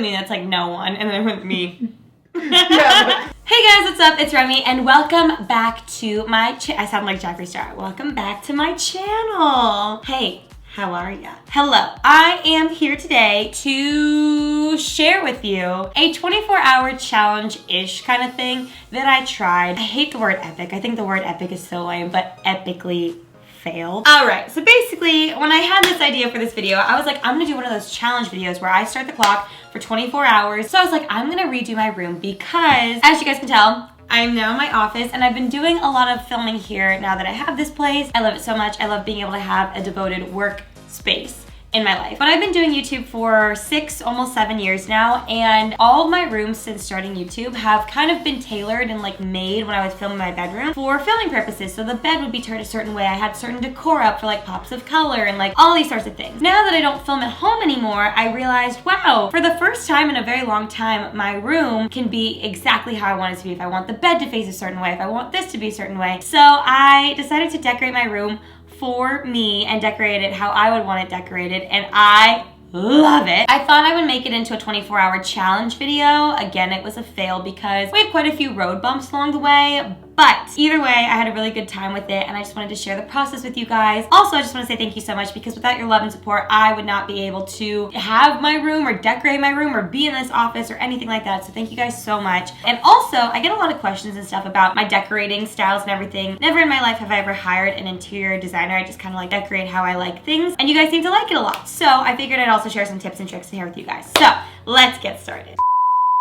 with me, that's like no one, and then with me. Yeah. Hey guys, what's up? It's Remy, and welcome back to my I sound like Jeffree Star. Welcome back to my channel. Hey, how are ya? Hello, I am here today to share with you a 24-hour challenge-ish kind of thing that I tried. I hate the word epic. I think the word epic is so lame, but epically failed. Alright, so basically, when I had this idea for this video, I was like, I'm gonna do one of those challenge videos where I start the clock for 24 hours. So I was like, I'm gonna redo my room because, as you guys can tell, I am now in my office and I've been doing a lot of filming here now that I have this place. I love it so much. I love being able to have a devoted work space in my life. But I've been doing YouTube for 6, almost 7 years now, and all of my rooms since starting YouTube have kind of been tailored and like made when I was filming my bedroom for filming purposes. So the bed would be turned a certain way. I had certain decor up for like pops of color and like all these sorts of things. Now that I don't film at home anymore, I realized, wow, for the first time in a very long time, my room can be exactly how I want it to be. If I want the bed to face a certain way, if I want this to be a certain way. So I decided to decorate my room for me and decorate it how I would want it decorated, and I love it. I thought I would make it into a 24-hour challenge video. Again, it was a fail because we had quite a few road bumps along the way, but either way, I had a really good time with it and I just wanted to share the process with you guys. Also, I just want to say thank you so much because without your love and support, I would not be able to have my room or decorate my room or be in this office or anything like that. So thank you guys so much. And also, I get a lot of questions and stuff about my decorating styles and everything. Never in my life have I ever hired an interior designer. I just kind of like decorate how I like things. And you guys seem to like it a lot. So I figured I'd also share some tips and tricks here with you guys. So let's get started.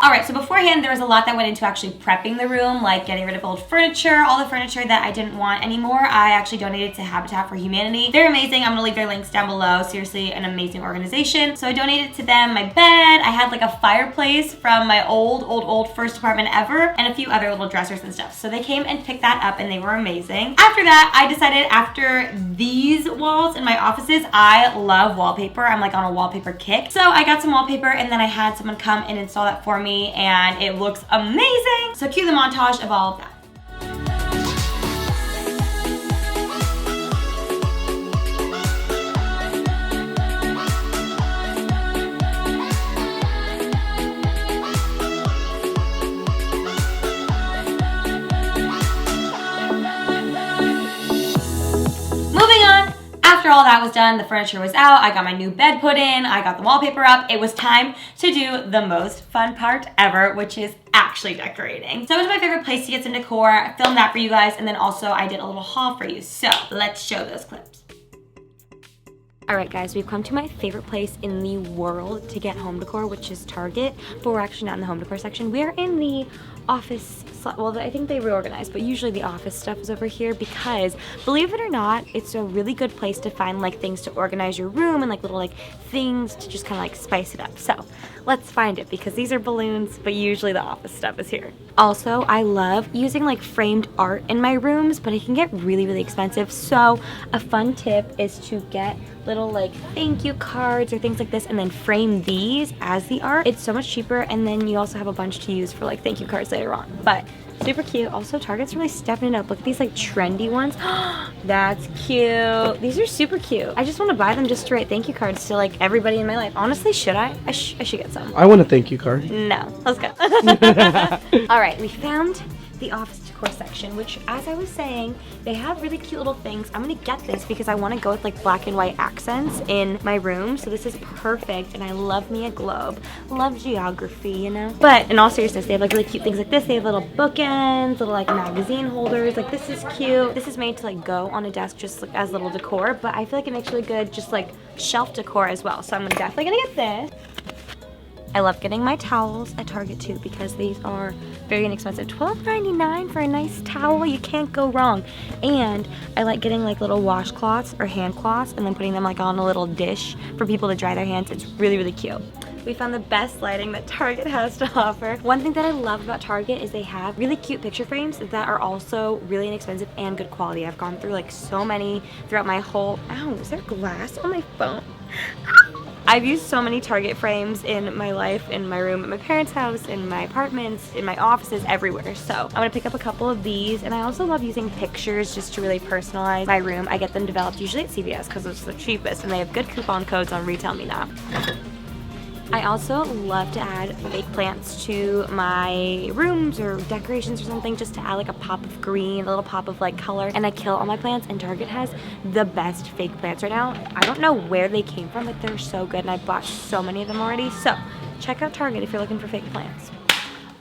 Alright, so beforehand there was a lot that went into actually prepping the room, like getting rid of old furniture, all the furniture that I didn't want anymore. I actually donated to Habitat for Humanity. They're amazing. I'm gonna leave their links down below. Seriously, an amazing organization. So I donated to them my bed. I had like a fireplace from my old first apartment ever, and a few other little dressers and stuff. So they came and picked that up and they were amazing. After that, I decided after these walls in my offices, I love wallpaper. I'm like on a wallpaper kick. So I got some wallpaper and then I had someone come and install that for me, and it looks amazing. So cue the montage of all of that. After all that was done, the furniture was out, I got my new bed put in, I got the wallpaper up, it was time to do the most fun part ever, which is actually decorating. So it was my favorite place to get some decor. I filmed that for you guys, and then also I did a little haul for you. So let's show those clips. Alright guys, we've come to my favorite place in the world to get home decor, which is Target, but we're actually not in the home decor section. We're in the office, well, I think they reorganized, but usually the office stuff is over here because, believe it or not, it's a really good place to find like things to organize your room and like little like things to just kind of like spice it up. So let's find it because these are balloons, but usually the office stuff is here. Also, I love using like framed art in my rooms, but it can get really, really expensive. So a fun tip is to get little like thank you cards or things like this and then frame these as the art. It's so much cheaper, and then you also have a bunch to use for like thank you cards later on. But super cute. Also, Target's really stepping it up. Look at these like trendy ones. That's cute. These are super cute. I just want to buy them just to write thank you cards to like everybody in my life. Honestly, should I? I should get some. I want a thank you card. No. Let's go. Alright, we found the office decor section, which, as I was saying, they have really cute little things. I'm gonna get this because I want to go with like black and white accents in my room, so this is perfect. And I love me a globe, love geography, you know. But in all seriousness, they have like really cute things like this. They have little bookends, little like magazine holders. Like this is cute. This is made to like go on a desk just like as little decor, but I feel like it makes really good just like shelf decor as well. So I'm definitely gonna get this. I love getting my towels at Target too because these are very inexpensive. $12.99 for a nice towel, you can't go wrong. And I like getting like little washcloths or hand cloths and then putting them like on a little dish for people to dry their hands. It's really, really cute. We found the best lighting that Target has to offer. One thing that I love about Target is they have really cute picture frames that are also really inexpensive and good quality. I've gone through like so many throughout my whole, ow, is there glass on my phone? I've used so many Target frames in my life, in my room, at my parents' house, in my apartments, in my offices, everywhere. So I'm gonna pick up a couple of these, and I also love using pictures just to really personalize my room. I get them developed usually at CVS because it's the cheapest, and they have good coupon codes on Retail Me Now. I also love to add fake plants to my rooms or decorations or something, just to add like a pop of green, a little pop of like color. And I kill all my plants, and Target has the best fake plants right now. I don't know where they came from, but they're so good, and I bought so many of them already. So check out Target if you're looking for fake plants.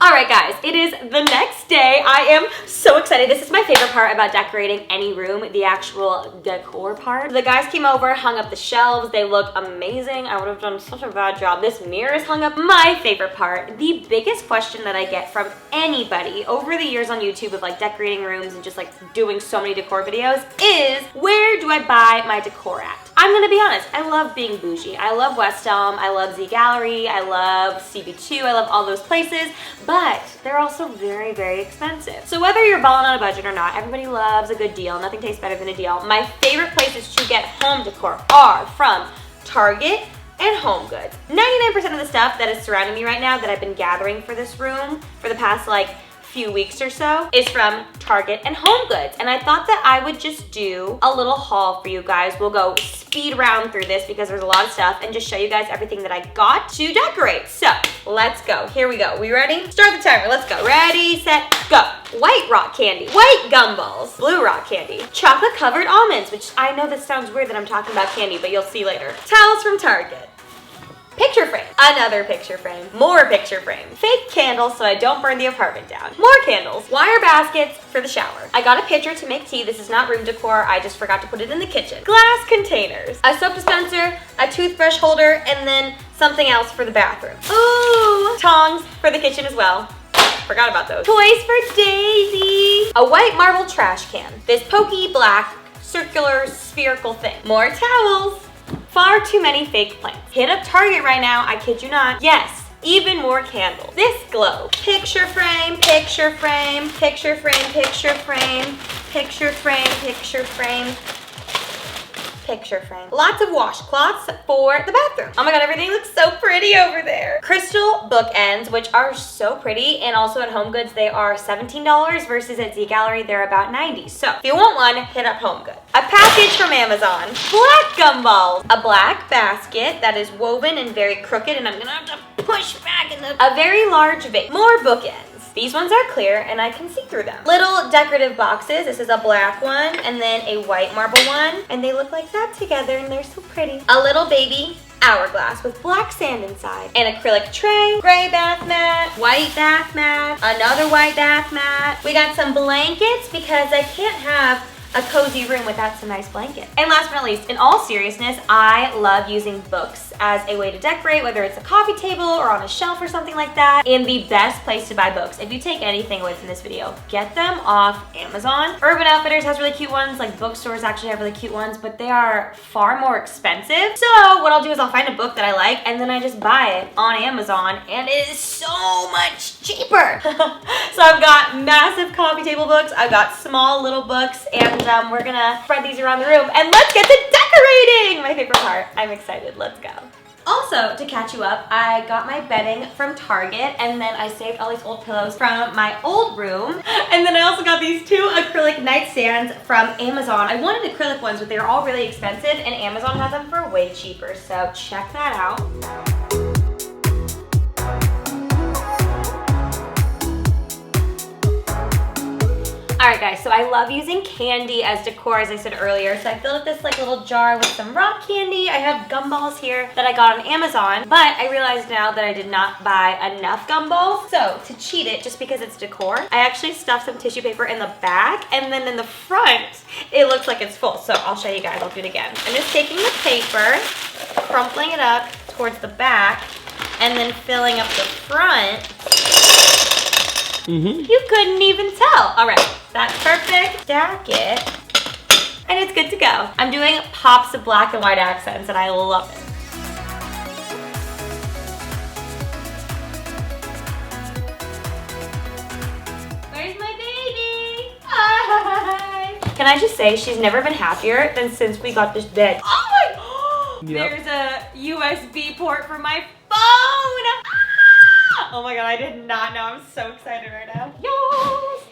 All right, guys, it is the next day. I am so excited. This is my favorite part about decorating any room, the actual decor part. The guys came over, hung up the shelves. They look amazing. I would have done such a bad job. This mirror is hung up. My favorite part, the biggest question that I get from anybody over the years on YouTube of like decorating rooms and just like doing so many decor videos is, where do I buy my decor at? I'm gonna be honest, I love being bougie. I love West Elm, I love Z Gallery, I love CB2, I love all those places, but they're also very, very expensive. So whether you're balling on a budget or not, everybody loves a good deal. Nothing tastes better than a deal. My favorite places to get home decor are from Target and Home Goods. 99% of the stuff that is surrounding me right now that I've been gathering for this room for the past like few weeks or so is from Target and Home Goods. And I thought that I would just do a little haul for you guys. We'll go speed round through this because there's a lot of stuff, and just show you guys everything that I got to decorate. So let's go. Here we go. We ready? Start the timer. Let's go. Ready, set, go. White rock candy, white gumballs, blue rock candy, chocolate covered almonds, which I know this sounds weird that I'm talking about candy, but you'll see later. Towels from Target. Picture frame, another picture frame, more picture frame, fake candles so I don't burn the apartment down, more candles, wire baskets for the shower. I got a pitcher to make tea. This is not room decor. I just forgot to put it in the kitchen. Glass containers, a soap dispenser, a toothbrush holder, and then something else for the bathroom. Ooh, tongs for the kitchen as well. Forgot about those. Toys for Daisy, a white marble trash can, this pokey black circular spherical thing, more towels. Far too many fake plants. Hit up Target right now, I kid you not. Yes, even more candles. This globe. Picture frame, picture frame, picture frame, picture frame, picture frame, picture frame, picture frame. Lots of washcloths for the bathroom. Oh my god, everything looks so pretty over there. Crystal bookends, which are so pretty, and also at Home Goods they are $17 versus at Z Gallery they're about $90. So if you want one, hit up Home Goods. A package from Amazon. Black gumballs. A black basket that is woven and very crooked, and I'm gonna have to push back in a very large vase. More bookends. These ones are clear and I can see through them. Little decorative boxes. This is a black one and then a white marble one. And they look like that together and they're so pretty. A little baby hourglass with black sand inside. An acrylic tray, gray bath mat, white bath mat, another white bath mat. We got some blankets because I can't have a cozy room without some nice blankets. And last but not least, in all seriousness, I love using books as a way to decorate, whether it's a coffee table or on a shelf or something like that. And the best place to buy books, if you take anything away from this video, get them off Amazon. Urban Outfitters has really cute ones, like bookstores actually have really cute ones, but they are far more expensive. So what I'll do is I'll find a book that I like and then I just buy it on Amazon, and it is so much cheaper. So I've got massive coffee table books, I've got small little books, and we're gonna spread these around the room, and let's get to decorating! My favorite part. I'm excited. Let's go. Also, to catch you up, I got my bedding from Target, and then I saved all these old pillows from my old room. And then I also got these two acrylic nightstands from Amazon. I wanted acrylic ones, but they were all really expensive, and Amazon has them for way cheaper, so check that out. Alright guys, so I love using candy as decor, as I said earlier. So I filled up this like little jar with some rock candy. I have gumballs here that I got on Amazon, but I realized now that I did not buy enough gumballs. So to cheat it, just because it's decor, I actually stuffed some tissue paper in the back, and then in the front, it looks like it's full. So I'll show you guys, I'll do it again. I'm just taking the paper, crumpling it up towards the back, and then filling up the front. You couldn't even tell. All right, that's perfect. Stack it, and it's good to go. I'm doing pops of black and white accents, and I love it. Where's my baby? Hi. Can I just say, she's never been happier than since we got this bed. Oh my, There's a USB port for my phone. Oh my god, I did not know. I'm so excited right now. Yes!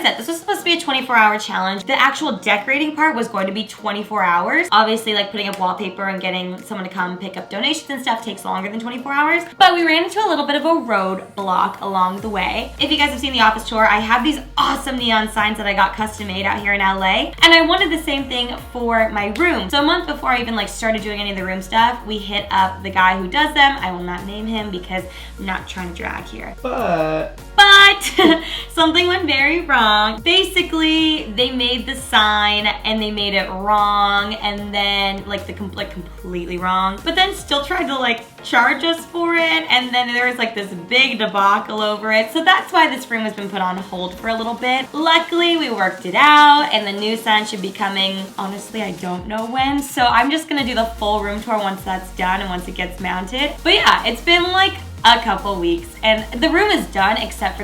I said, this was supposed to be a 24-hour challenge. The actual decorating part was going to be 24 hours. Obviously, like putting up wallpaper and getting someone to come pick up donations and stuff takes longer than 24 hours. But we ran into a little bit of a roadblock along the way. If you guys have seen the office tour, I have these awesome neon signs that I got custom made out here in LA. And I wanted the same thing for my room. So a month before I even like started doing any of the room stuff, we hit up the guy who does them. I will not name him because I'm not trying to drag here. But Something went very wrong. Basically, they made the sign and they made it wrong, and then like completely wrong, but then still tried to like charge us for it, and then there was like this big debacle over it. So that's why this room has been put on hold for a little bit. Luckily, we worked it out, and the new sign should be coming, honestly, I don't know when. So I'm just gonna do the full room tour once that's done and once it gets mounted. But yeah, it's been like a couple weeks and the room is done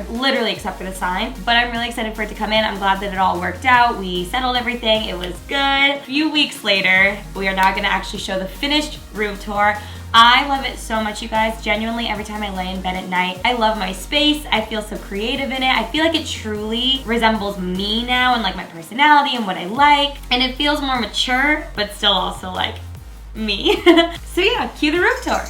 literally except for the sign, but I'm really excited for it to come in. I'm glad that it all worked out. We settled everything. It was good. A few weeks later, we are now going to actually show the finished room tour. I love it so much, you guys. Genuinely, every time I lay in bed at night, I love my space. I feel so creative in it. I feel like it truly resembles me now and like my personality and what I like, and it feels more mature but still also like me. So yeah, cue the room tour.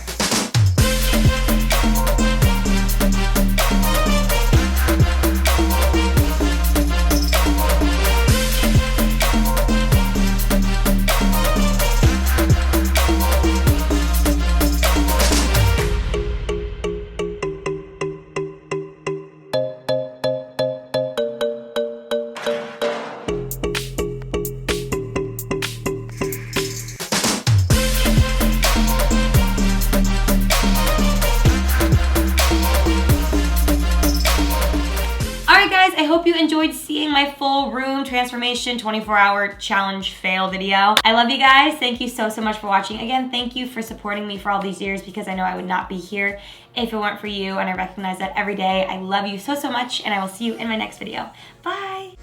I hope you enjoyed seeing my full room transformation 24-hour challenge fail video. I love you guys. Thank you so much for watching. Again, thank you for supporting me for all these years, because I know I would not be here if it weren't for you, and I recognize that every day. I love you so much, and I will see you in my next video. Bye.